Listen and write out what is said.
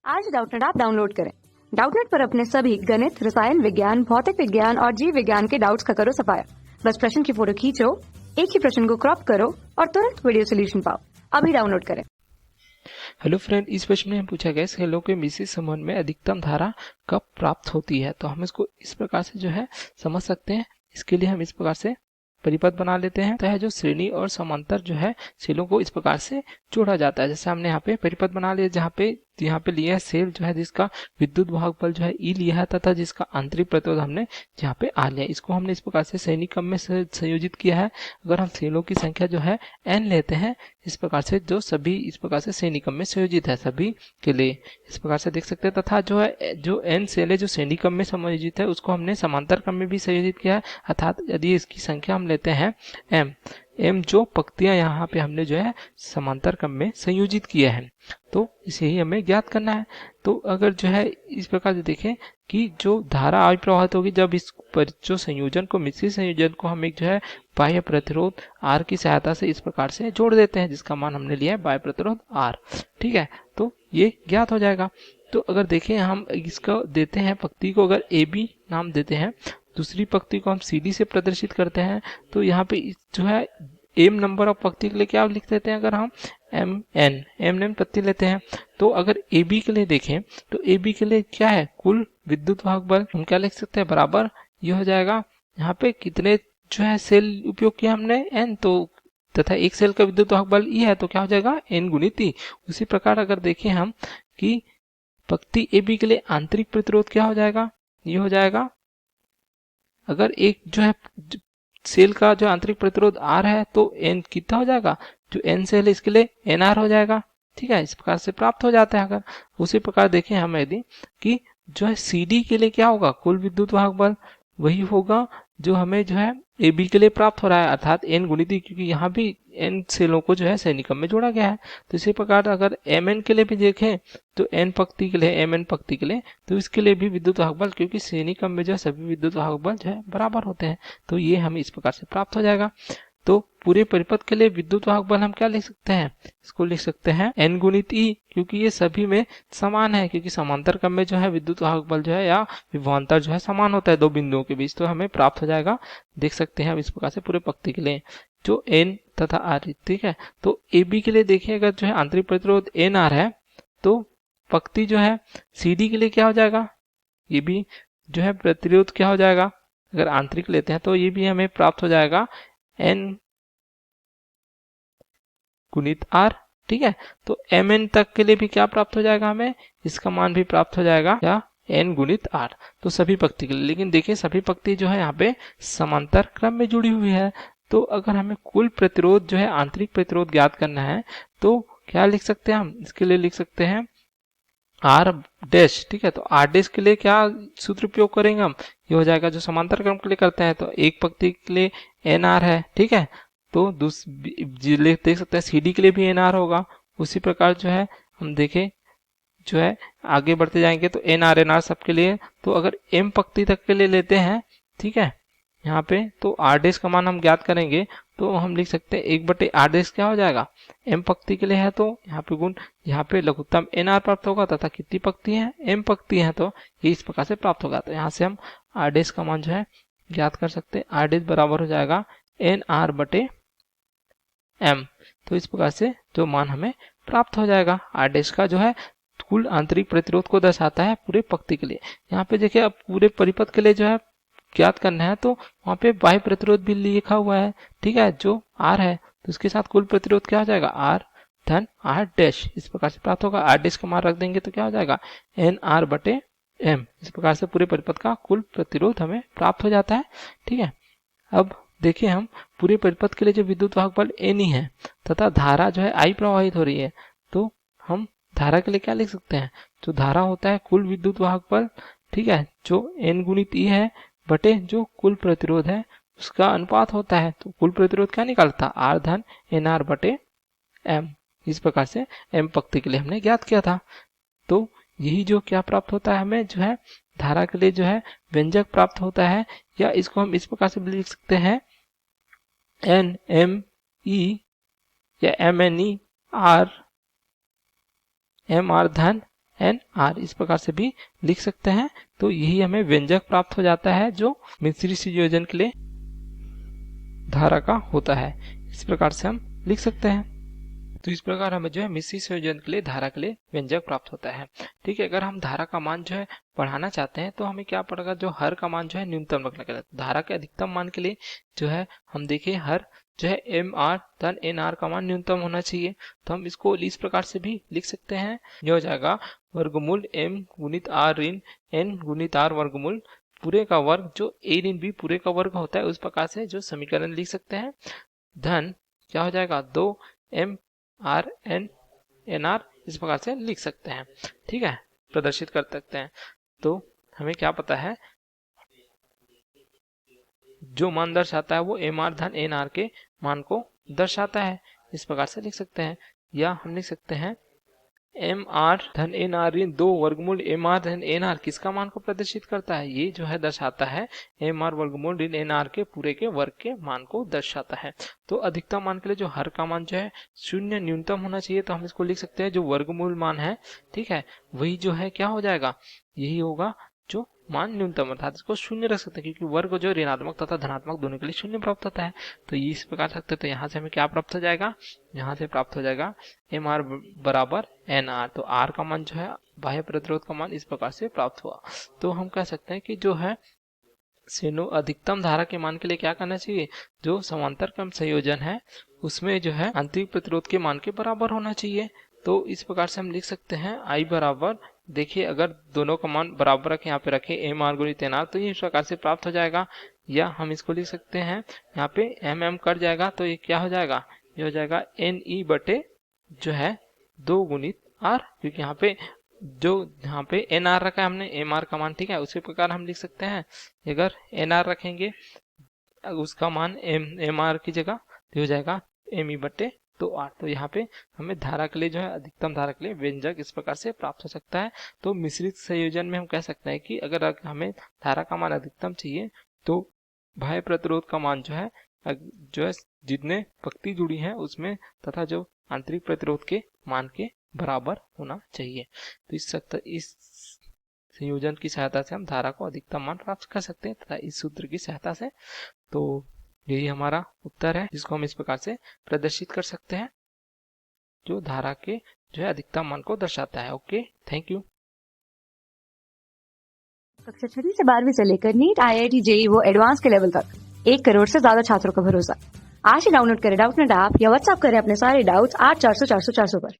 आज Doubtnut app download करें। Doubtnut पर अपने सभी गणित, रसायन विज्ञान, भौतिक विज्ञान और जीव विज्ञान के डाउट्स का करो सफाया। बस प्रश्न की फोटो खींचो, एक ही प्रश्न को क्रॉप करो और तुरंत वीडियो सोल्यूशन पाओ। अभी डाउनलोड करें। हेलो फ्रेंड, इस प्रश्न में हम पूछा गया खेलों के मिश्रित संबंध में अधिकतम धारा कब प्राप्त होती है। तो हम इसको इस प्रकार से जो है समझ सकते हैं। इसके लिए हम इस प्रकार से परिपथ बना लेते हैं। तो है जो श्रेणी और समांतर जो है सेलों को इस प्रकार से जोड़ा जाता है। जैसे हमने यहाँ पे परिपथ बना लिया, जहाँ पे लिया है सेल जो है जिसका विद्युत भागफल जो है ई लिया है तथा जिसका आंतरिक प्रतिरोध हमने यहाँ पे आर लिया। इसको हमने इस प्रकार से श्रेणी क्रम में संयोजित किया है। अगर हम सेलों की संख्या जो है n लेते हैं इस प्रकार से, जो सभी इस प्रकार से श्रेणी क्रम में संयोजित है सभी के लिए, इस प्रकार से देख सकते हैं। तथा जो n सेल है जो श्रेणी क्रम में संयोजित है उसको हमने समांतर क्रम में भी संयोजित किया है। अर्थात यदि इसकी संख्या हम लेते हैं m जो पंक्तियां यहाँ पे हमने जो है समांतर क्रम में संयोजित किया है, तो इसे ही हमें ज्ञात करना है। तो अगर जो है इस प्रकार से देखें कि जो धारा आई प्रवाहित होगी जब इस पर जो संयोजन को मिश्रित संयोजन को हम एक जो है बाह्य प्रतिरोध R की सहायता से इस प्रकार से जोड़ देते हैं, जिसका मान हमने लिया है बाह्य प्रतिरोध R। ठीक है, तो ये ज्ञात हो जाएगा। तो अगर देखें हम इसको देते हैं पंक्ति को अगर AB नाम देते हैं, दूसरी पंक्ति को हम CD से प्रदर्शित करते हैं, तो यहाँ पे जो है m नंबर ऑफ पंक्ति के लिए क्या लिख देते हैं, अगर हम mn पंक्ति लेते हैं। तो अगर AB के लिए देखें तो AB के लिए क्या है, कुल विद्युत वाहक बल हम क्या लिख सकते हैं, बराबर ये हो जाएगा। यहाँ पे कितने जो है सेल उपयोग किया हमने n, तो तथा एक सेल का विद्युत वाहक बल E है, तो क्या हो जाएगा n गुणित E। उसी प्रकार अगर देखें हम कि पंक्ति AB के लिए आंतरिक प्रतिरोध क्या हो जाएगा, ये हो जाएगा, अगर एक जो है सेल का जो आंतरिक प्रतिरोध R है तो n कितना हो जाएगा, जो n सेल है इसके लिए nr हो जाएगा। ठीक है, इस प्रकार से प्राप्त हो जाता है। अगर उसी प्रकार देखें हम यदि कि जो है CD के लिए क्या होगा, कुल विद्युत वाहक बल वही होगा जो हमें जो है AB के लिए प्राप्त हो रहा है, अर्थात n गुणित, क्योंकि यहाँ भी n सेलों को जो है श्रेणी क्रम में जोड़ा गया है। तो इसी प्रकार अगर mn के लिए भी देखें तो n पंक्ति के लिए mn पंक्ति के लिए, तो इसके लिए भी विद्युत वाहक बल, क्योंकि श्रेणी क्रम में जो है सभी विद्युत वाहक बल जो है बराबर होते हैं, तो ये हमें इस प्रकार से प्राप्त हो जाएगा। तो पूरे परिपथ के लिए विद्युत वाहक बल हम क्या लिख सकते हैं, इसको लिख सकते हैं n गुणित E, क्योंकि ये सभी में समान है, क्योंकि समांतर क्रम में जो है विद्युत वाहक बल जो है या विभवांतर जो है समान होता है दो बिंदुओं के बीच, तो हमें प्राप्त हो जाएगा। देख सकते हैं हम इस प्रकार से पूरे पंक्ति के लिए जो n तथा R। ठीक है, तो AB के लिए देखिए अगर जो है आंतरिक प्रतिरोध nr है, तो पंक्ति जो है CD के लिए क्या हो जाएगा, ये भी जो है प्रतिरोध क्या हो जाएगा, अगर आंतरिक लेते हैं तो ये भी हमें प्राप्त हो जाएगा n गुणित R। ठीक है, तो mn तक के लिए भी क्या प्राप्त हो जाएगा, हमें इसका मान भी प्राप्त हो जाएगा या n गुणित R। तो सभी पंक्ति के लिए, लेकिन देखिए सभी पंक्ति जो है यहाँ पे समांतर क्रम में जुड़ी हुई है। तो अगर हमें कुल प्रतिरोध जो है आंतरिक प्रतिरोध ज्ञात करना है तो क्या लिख सकते हैं हम, इसके लिए लिख सकते हैं R डैश। ठीक है, तो R डैश के लिए क्या सूत्र उपयोग करेंगे हम, ये हो जाएगा जो समांतर क्रम के लिए करते हैं, तो एक पंक्ति के लिए nr है। ठीक है, तो देख सकते हैं CD के लिए भी nr होगा। उसी प्रकार जो है हम देखें जो है आगे बढ़ते जाएंगे तो nr सबके लिए, तो अगर m पंक्ति तक के लिए लेते हैं, ठीक है, यहाँ पे तो R डैश का मान हम ज्ञात करेंगे, तो हम लिख सकते हैं 1/R डैश क्या हो जाएगा, m पंक्ति के लिए है तो यहाँ पे गुण, यहाँ पे लघुत्तम nr प्राप्त होगा तथा कितनी पंक्ति है, m पंक्ति है, तो ये इस प्रकार से प्राप्त होगा। तो यहाँ से हम R डैश का मान जो है ज्ञात कर सकते हैं। R डैश बराबर हो जाएगा nr/m। तो इस प्रकार से जो मान हमें प्राप्त हो जाएगा, R डैश का जो है कुल आंतरिक प्रतिरोध को दर्शाता है पूरे पंक्ति के लिए। यहाँ पे देखिए अब पूरे परिपथ के लिए जो है ज्ञात करना है, तो वहाँ पे बाह्य प्रतिरोध भी लिखा हुआ है। ठीक है, जो R है तो उसके साथ कुल प्रतिरोध क्या हो जाएगा, R धन R डैश, इस प्रकार से प्राप्त होगा। R डैश का मान रख देंगे तो क्या हो जाएगा nr/m। इस प्रकार से पूरे परिपथ का कुल प्रतिरोध हमें प्राप्त हो जाता है। ठीक है, अब देखिए हम पूरे परिपथ के लिए जो विद्युत वाहक बल n है तथा धारा जो है I प्रवाहित हो रही है, तो हम धारा के लिए क्या लिख सकते हैं, जो धारा होता है कुल विद्युत वाहक बल, ठीक है, जो n गुणित E है बटे जो कुल प्रतिरोध है उसका अनुपात होता है। तो कुल प्रतिरोध क्या निकालता, R धन nr/m। इस प्रकार से m पंक्ति के लिए हमने ज्ञात किया था। तो यही जो क्या प्राप्त होता है, हमें जो है धारा के लिए जो है व्यंजक प्राप्त होता है, या इसको हम इस प्रकार से भी लिख सकते हैं nme या mne r mr धन एन आर, इस प्रकार से भी लिख सकते हैं। तो यही हमें व्यंजक प्राप्त हो जाता है जो मिश्रित संयोजन के लिए धारा का होता है। इस प्रकार से हम लिख सकते हैं। तो इस प्रकार हमें जो है मिश्रित संयोजन के लिए धारा के लिए व्यंजक प्राप्त होता है। ठीक है, अगर हम धारा का मान जो है बढ़ाना चाहते हैं तो हमें क्या पड़ेगा, जो हर का मान जो है न्यूनतम रखना पड़ेगा। धारा के अधिकतम मान के लिए जो है हम देखें हर जो है एम आर धन एन आर का मान न्यूनतम होना चाहिए। तो हम इसको इस प्रकार से भी लिख सकते हैं, यह हो जाएगा वर्गमूल एम गुणित आर ऋण एन गुणित आर वर्गमूल पूरे का वर्ग, जो ए ऋण बी पूरे का वर्ग होता है, उस प्रकार से जो समीकरण लिख सकते हैं। धन क्या हो जाएगा 2 M R N N R, इस प्रकार से लिख सकते हैं। ठीक है, प्रदर्शित कर सकते हैं। तो हमें क्या पता है, जो मान दर्शाता है वो एम आर धन एन आर के मान को दर्शाता है, इस प्रकार से लिख सकते हैं। या हम लिख सकते हैं एम आर धन एन आर ऋण 2 वर्गमूल एम आर धन एन आर किसका मान को प्रदर्शित करता है, ये जो है दर्शाता है एम आर वर्गमूल ऋण एन आर के पूरे के वर्ग के मान को दर्शाता है। तो अधिकतम मान के लिए जो हर का मान जो है शून्य न्यूनतम होना चाहिए, तो हम इसको लिख सकते हैं जो वर्गमूल मान है, ठीक है, वही जो है क्या हो जाएगा, यही होगा जो मान न्यूनतम, अर्थात इसको शून्य रख सकते हैं क्योंकि वर्ग जो ऋणात्मक तथा धनात्मक दोनों के लिए शून्य प्राप्त होता है। तो ये इस प्रकार सकते हैं। तो यहाँ से हमें क्या प्राप्त हो जाएगा, यहाँ से प्राप्त हो जाएगा एम आर बराबर एन आर। तो आर का मान जो है बाह्य प्रतिरोध का मान इस प्रकार से प्राप्त हुआ। तो हम कह सकते हैं कि जो है अधिकतम धारा के मान के लिए क्या करना चाहिए, जो समांतर क्रम संयोजन है उसमें जो है आंतरिक प्रतिरोध के मान के बराबर होना चाहिए। तो इस प्रकार से हम लिख सकते हैं आई बराबर, देखिए अगर दोनों का मान बराबर रखें, यहाँ पे रखें एम आर गुणित एन आर, तो ये इस प्रकार से प्राप्त हो जाएगा। या हम इसको लिख सकते हैं यहाँ पे एम एम कट जाएगा, तो ये क्या हो जाएगा, ये हो जाएगा एन ई बटे जो है 2 गुणित आर, क्योंकि यहाँ पे एन आर रखा है हमने एम आर का मान, ठीक है। उसी प्रकार हम लिख सकते हैं अगर एन आर रखेंगे उसका मान एम आर की जगह, तो हो जाएगा एम ई बटे 2 आर। तो यहाँ पे हमें धारा के लिए जो है अधिकतम धारा के लिए व्यंजक इस प्रकार से प्राप्त हो सकता है। तो मिश्रित संयोजन में हम कह सकते हैं कि अगर हमें धारा का मान अधिकतम चाहिए तो बाह्य प्रतिरोध का मान जो है जितने पंक्ति जुड़ी है उसमें तथा जो आंतरिक प्रतिरोध के मान के बराबर होना चाहिए। तो इस संयोजन की सहायता से हम धारा को अधिकतम मान प्राप्त कर सकते हैं तथा इस सूत्र की सहायता से। तो यही हमारा उत्तर है जिसको हम इस प्रकार से प्रदर्शित कर सकते हैं, जो धारा के जो है अधिकतम मान को दर्शाता है। Okay, thank you. कक्षा 6 से 12वीं से लेकर नीट, IIT, JEE वो एडवांस के लेवल तक 1 करोड़ से ज्यादा छात्रों का भरोसा। आज ही डाउनलोड करें डाउटनेट ऐप या व्हाट्सएप करें अपने सारे डाउट्स 8400 400 400 पर।